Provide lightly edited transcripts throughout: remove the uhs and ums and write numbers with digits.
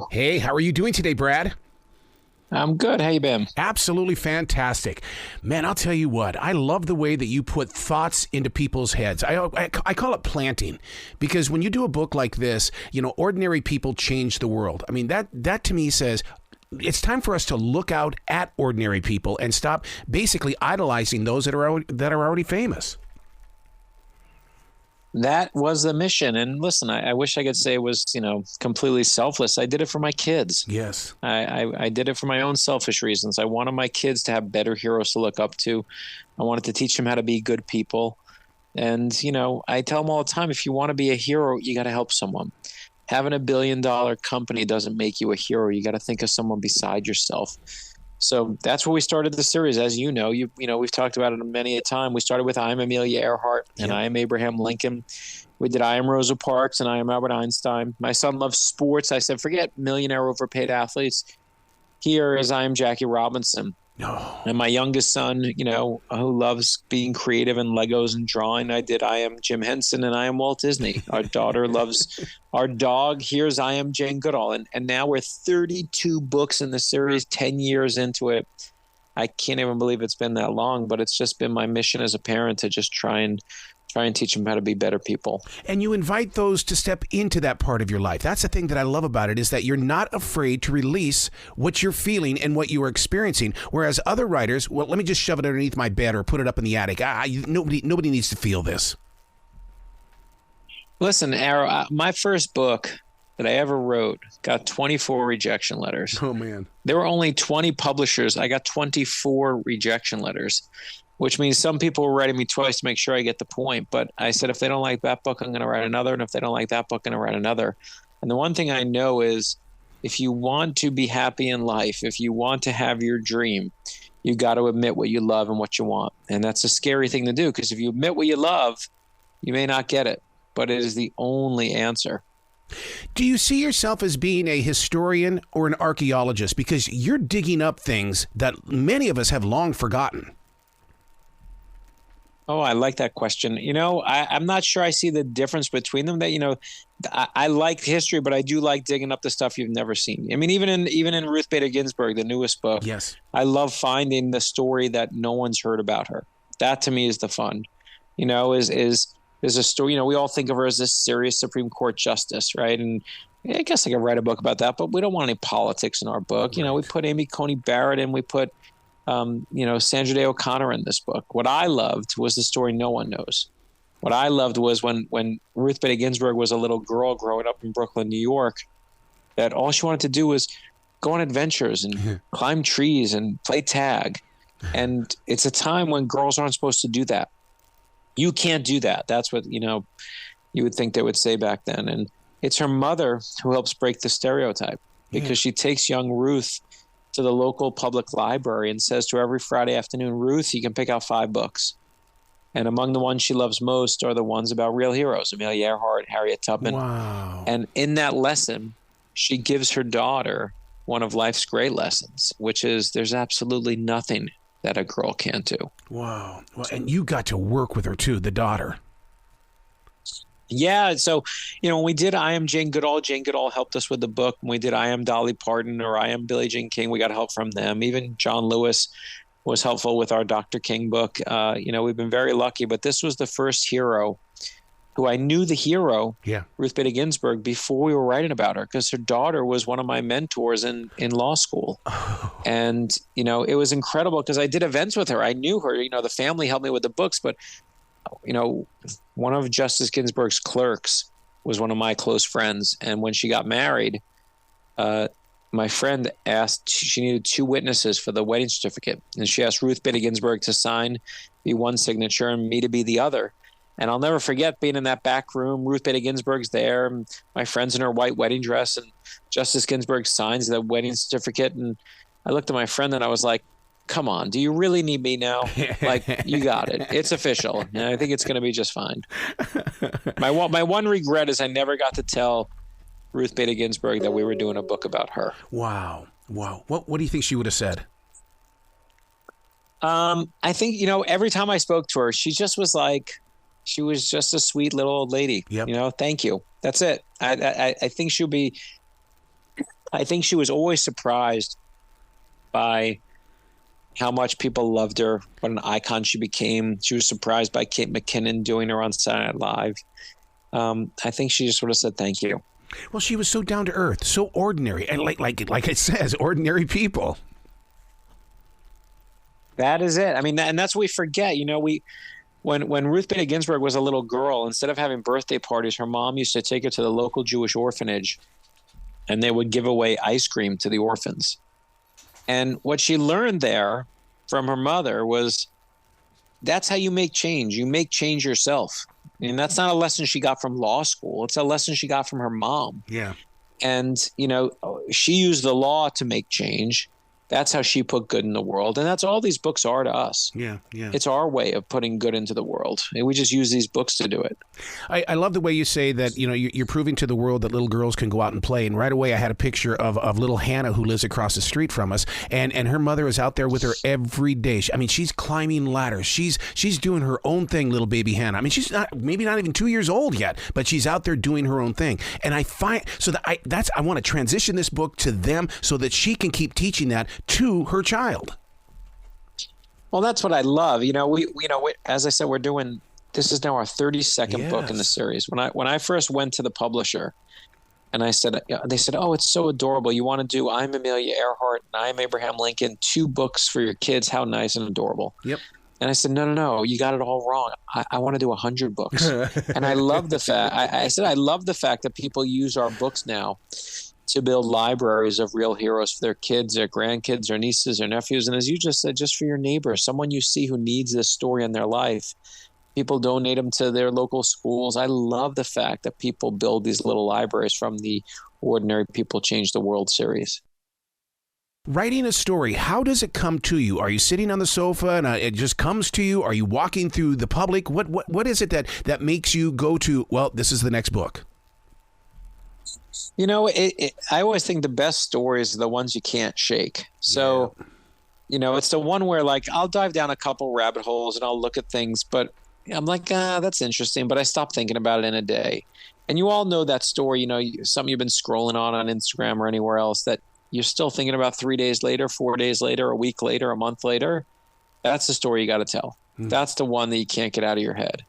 Hello. Hey, how are you doing today, Brad? I'm good. How you been? Absolutely fantastic. Man, I'll tell you what, I love the way that you put thoughts into people's heads. I call it planting, because when you do a book like this, ordinary people change the world. I mean, that to me says it's time for us to look out at ordinary people and stop basically idolizing those that are already famous. That was the mission. And listen, I wish I could say it was, completely selfless. I did it for my kids. Yes. I did it for my own selfish reasons. I wanted my kids to have better heroes to look up to. I wanted to teach them how to be good people. And, I tell them all the time, if you want to be a hero, you got to help someone. Having $1 billion company doesn't make you a hero. You got to think of someone beside yourself. So that's where we started the series. As you know, we've talked about it many a time. We started with I Am Amelia Earhart and I Am Abraham Lincoln. We did I Am Rosa Parks and I Am Albert Einstein. My son loves sports. I said, forget millionaire overpaid athletes. Here is I Am Jackie Robinson. No. And my youngest son, who loves being creative and Legos and drawing, I did I Am Jim Henson and I Am Walt Disney. Our daughter loves our dog. Here's I Am Jane Goodall. And now we're 32 books in the series, 10 years into it. I can't even believe it's been that long, but it's just been my mission as a parent to just try and teach them how to be better people. And you invite those to step into that part of your life. That's the thing that I love about it, is that you're not afraid to release what you're feeling and what you are experiencing. Whereas other writers, well, let me just shove it underneath my bed or put it up in the attic. Nobody needs to feel this. Listen, Arrow, my first book that I ever wrote got 24 rejection letters. Oh, man. There were only 20 publishers. I got 24 rejection letters, which means some people were writing me twice to make sure I get the point. But I said, if they don't like that book, I'm going to write another. And if they don't like that book, I'm going to write another. And the one thing I know is, if you want to be happy in life, if you want to have your dream, you got to admit what you love and what you want. And that's a scary thing to do, because if you admit what you love, you may not get it, but it is the only answer. Do you see yourself as being a historian or an archaeologist? Because you're digging up things that many of us have long forgotten. Oh, I like that question. I'm not sure I see the difference between them. That, I like history, but I do like digging up the stuff you've never seen. I mean, even in Ruth Bader Ginsburg, the newest book, yes, I love finding the story that no one's heard about her. That to me is the fun. Is a story. We all think of her as this serious Supreme Court justice, right? And I guess I could write a book about that, but we don't want any politics in our book. Right. We put Amy Coney Barrett in, we put Sandra Day O'Connor in this book. What I loved was the story no one knows. What I loved was when Ruth Bader Ginsburg was a little girl growing up in Brooklyn, New York, that all she wanted to do was go on adventures and climb trees and play tag. And it's a time when girls aren't supposed to do that. You can't do that. That's what, you would think they would say back then. And it's her mother who helps break the stereotype, because she takes young Ruth to the local public library and says to her every Friday afternoon, Ruth, you can pick out 5 books. And among the ones she loves most are the ones about real heroes, Amelia Earhart, Harriet Tubman. Wow. And in that lesson, she gives her daughter one of life's great lessons, which is there's absolutely nothing that a girl can't do. Wow. Well, and you got to work with her too, the daughter. Yeah. So, when we did I Am Jane Goodall helped us with the book. When we did I Am Dolly Parton or I Am Billie Jean King, we got help from them. Even John Lewis was helpful with our Dr. King book. We've been very lucky, but this was the first hero who I knew the hero, Ruth Bader Ginsburg, before we were writing about her, because her daughter was one of my mentors in law school. Oh. And, it was incredible because I did events with her. I knew her, the family helped me with the books, but, one of Justice Ginsburg's clerks was one of my close friends. And when she got married, my friend asked, she needed 2 witnesses for the wedding certificate. And she asked Ruth Bader Ginsburg to sign, be one signature, and me to be the other. And I'll never forget being in that back room. Ruth Bader Ginsburg's there, and my friend's in her white wedding dress, and Justice Ginsburg signs the wedding certificate. And I looked at my friend and I was like, come on, do you really need me now? Like, you got it. It's official. And I think it's going to be just fine. My one regret is I never got to tell Ruth Bader Ginsburg that we were doing a book about her. Wow. What do you think she would have said? I think, every time I spoke to her, she just was like, she was just a sweet little old lady. Yep. Thank you. That's it. I think she'll be I think she was always surprised by how much people loved her, what an icon she became. She was surprised by Kate McKinnon doing her on Saturday Night Live. I think she just sort of said thank you. Well, she was so down to earth, so ordinary, and like it says, ordinary people. That is it. I mean, and that's what we forget. You know, when Ruth Bader Ginsburg was a little girl, instead of having birthday parties, her mom used to take her to the local Jewish orphanage, and they would give away ice cream to the orphans. And what she learned there from her mother was that's how you make change. You make change yourself. And that's not a lesson she got from law school. It's a lesson she got from her mom. Yeah. And, you know, she used the law to make change. That's how she put good in the world. And that's all these books are to us. Yeah, yeah. It's our way of putting good into the world. And we just use these books to do it. I love the way you say that, you know, you're proving to the world that little girls can go out and play. And right away I had a picture of little Hannah, who lives across the street from us. And her mother is out there with her every day. I mean, she's climbing ladders. She's doing her own thing, little baby Hannah. I mean, she's maybe not even 2 years old yet, but she's out there doing her own thing. And I find so that I want to transition this book to them so that she can keep teaching that to her child. Well, that's what I love. You know, as I said, this is now our 32nd book in the series. When I first went to the publisher and they said, oh, it's so adorable. You want to do I'm Amelia Earhart and I'm Abraham Lincoln, 2 books for your kids. How nice and adorable. Yep. And I said, no, you got it all wrong. I want to do 100 books. And I love the fact, I love the fact that people use our books now to build libraries of real heroes for their kids, their grandkids, their nieces, their nephews. And as you just said, just for your neighbor, someone you see who needs this story in their life. People donate them to their local schools. I love the fact that people build these little libraries from the Ordinary People Change the World series. Writing a story, how does it come to you? Are you sitting on the sofa and it just comes to you? Are you walking through the public? What is it that makes you go to, well, this is the next book? You know, I always think the best stories are the ones you can't shake. So, you know, it's the one where, like, I'll dive down a couple rabbit holes and I'll look at things, but I'm like, that's interesting, but I stop thinking about it in a day. And you all know that story, you know, something you've been scrolling on Instagram or anywhere else that you're still thinking about 3 days later, 4 days later, a week later, a month later. That's the story you got to tell. That's the one that you can't get out of your head.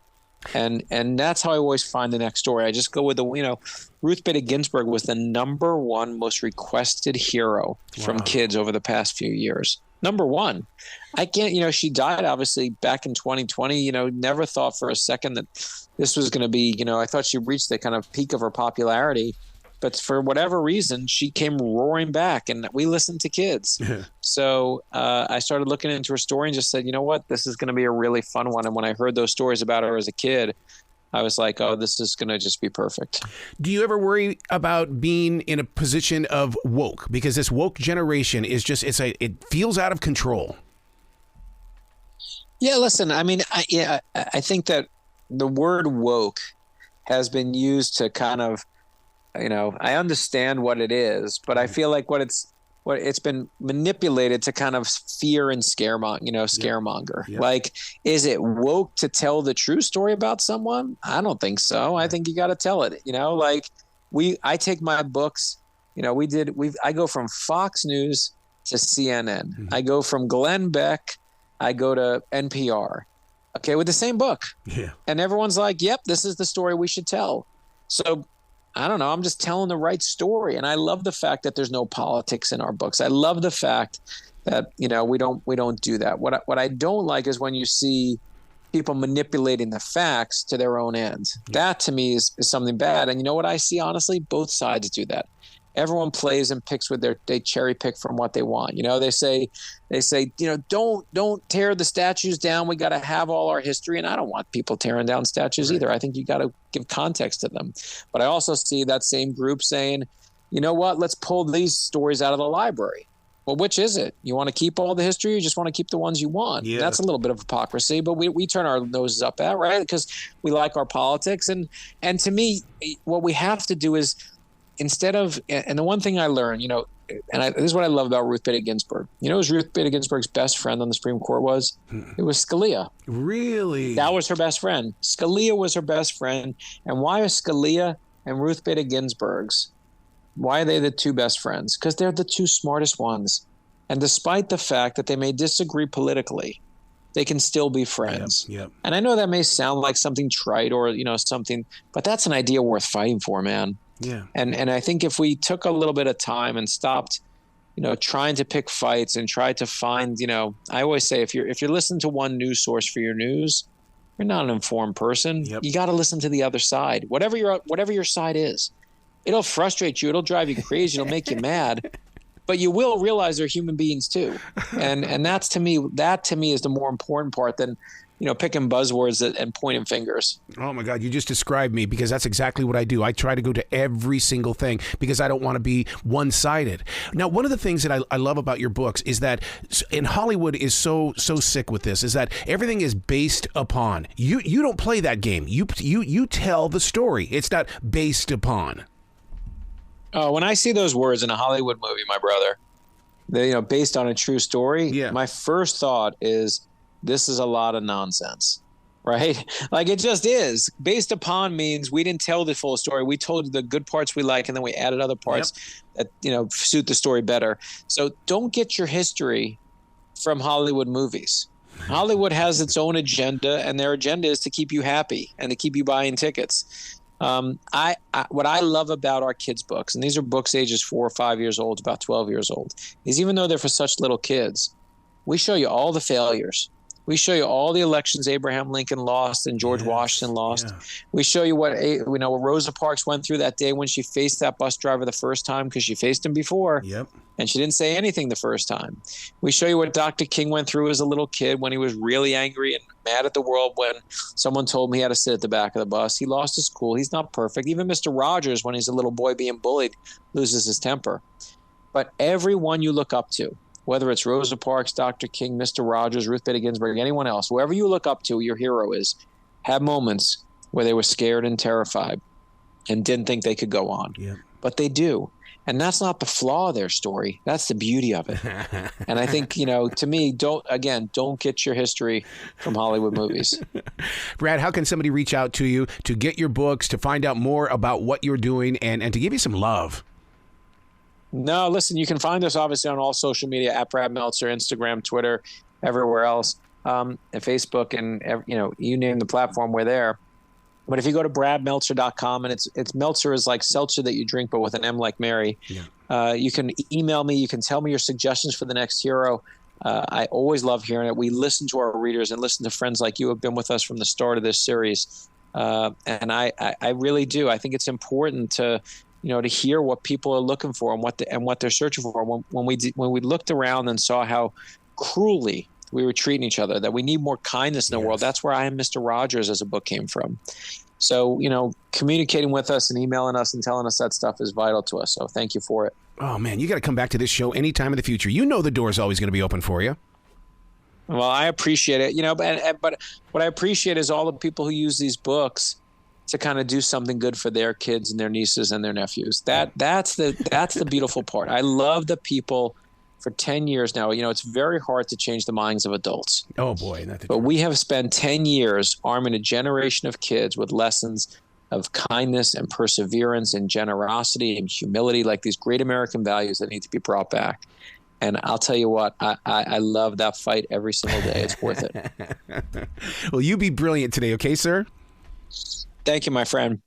And that's how I always find the next story. I just go with Ruth Bader Ginsburg was the #1 most requested hero from kids over the past few years. #1. I can't, she died obviously back in 2020, never thought for a second that this was going to be, I thought she reached the kind of peak of her popularity, but for whatever reason, she came roaring back and we listened to kids. Yeah. So I started looking into her story and just said, you know what, this is going to be a really fun one. And when I heard those stories about her as a kid, I was like, oh, this is going to just be perfect. Do you ever worry about being in a position of woke? Because this woke generation is just, it feels out of control. Yeah, listen, I mean, I think that the word woke has been used to kind of, I understand what it is, but I feel like it's been manipulated to kind of fear and scaremonger. Yeah. Like, is it woke to tell the true story about someone? I don't think so. I think you got to tell it. I take my books. I go from Fox News to CNN. Mm-hmm. I go from Glenn Beck. I go to NPR. Okay, with the same book. Yeah. And everyone's like, "Yep, this is the story we should tell." So. I don't know. I'm just telling the right story. And I love the fact that there's no politics in our books. I love the fact that, we don't do that. What I don't like is when you see people manipulating the facts to their own ends. That to me is something bad. And you know what I see? Honestly, both sides do that. Everyone plays and picks they cherry pick from what they want. They say, don't tear the statues down. We got to have all our history. And I don't want people tearing down statues either. I think you got to give context to them. But I also see that same group saying, you know what, let's pull these stories out of the library. Well, which is it? You want to keep all the history? Or you just want to keep the ones you want? Yeah. That's a little bit of hypocrisy, but we turn our noses up at, right? Because we like our politics. And to me, what we have to do is, instead of, and the one thing I learned, this is what I love about Ruth Bader Ginsburg. It was Ruth Bader Ginsburg's best friend on the Supreme Court was? It was Scalia. Really? That was her best friend. Scalia was her best friend. And why are Scalia and Ruth Bader Ginsburg's Why are they the two best friends? Because they're the two smartest ones. And despite the fact that they may disagree politically, they can still be friends. Yep. And I know that may sound like something trite or, something, but that's an idea worth fighting for, man. Yeah. And I think if we took a little bit of time and stopped, trying to pick fights and try to find, I always say, if you're listening to one news source for your news, you're not an informed person. Yep. You got to listen to the other side, whatever your side is. It'll frustrate you. It'll drive you crazy. It'll make you mad. But you will realize they're human beings too, and that to me is the more important part than picking buzzwords and pointing fingers. Oh my God, you just described me, because that's exactly what I do. I try to go to every single thing because I don't want to be one-sided. Now, one of the things that I love about your books is that, and Hollywood is so sick with this, is that everything is based upon. You don't play that game. You tell the story. It's not based upon. When I see those words in a Hollywood movie, my brother, based on a true story, my first thought is, this is a lot of nonsense, right? Like, it just is. Based upon means we didn't tell the full story. We told the good parts we like, and then we added other parts that, suit the story better. So don't get your history from Hollywood movies. Hollywood has its own agenda, and their agenda is to keep you happy and to keep you buying tickets. What I love about our kids' books, and these are books ages 4 or 5 years old, about 12 years old, is even though they're for such little kids, we show you all the failures. We show you all the elections Abraham Lincoln lost and George Washington lost. Yeah. We show you what Rosa Parks went through that day when she faced that bus driver the first time, because she faced him before. Yep. And she didn't say anything the first time. We show you what Dr. King went through as a little kid when he was really angry and mad at the world when someone told him he had to sit at the back of the bus. He lost his cool. He's not perfect. Even Mr. Rogers, when he's a little boy being bullied, loses his temper. But everyone you look up to, whether it's Rosa Parks, Dr. King, Mr. Rogers, Ruth Bader Ginsburg, anyone else, whoever you look up to, your hero is, had moments where they were scared and terrified and didn't think they could go on. Yeah. But they do. And that's not the flaw of their story. That's the beauty of it. And I think, to me, don't get your history from Hollywood movies. Brad, how can somebody reach out to you to get your books, to find out more about what you're doing, and to give you some love? No, listen, you can find us obviously on all social media at Brad Meltzer, Instagram, Twitter, everywhere else, and Facebook, and you name the platform, we're there. But if you go to bradmeltzer.com, and it's Meltzer is like seltzer that you drink, but with an M like Mary. Yeah. You can email me. You can tell me your suggestions for the next hero. I always love hearing it. We listen to our readers and listen to friends like you who have been with us from the start of this series. And I really do. I think it's important to hear what people are looking for and what they're searching for. When we looked around and saw how cruelly we were treating each other, that we need more kindness in the world. That's where I Am Mr. Rogers as a book came from. So, communicating with us and emailing us and telling us that stuff is vital to us. So thank you for it. Oh, man, you got to come back to this show anytime in the future. The door is always going to be open for you. Well, I appreciate it. But what I appreciate is all the people who use these books to kind of do something good for their kids and their nieces and their nephews. That's the beautiful part. I love the people. For 10 years now, it's very hard to change the minds of adults. Oh, boy. But we have spent 10 years arming a generation of kids with lessons of kindness and perseverance and generosity and humility, like these great American values that need to be brought back. And I'll tell you what, I love that fight every single day. It's worth it. Well, you be brilliant today, okay, sir? Thank you, my friend.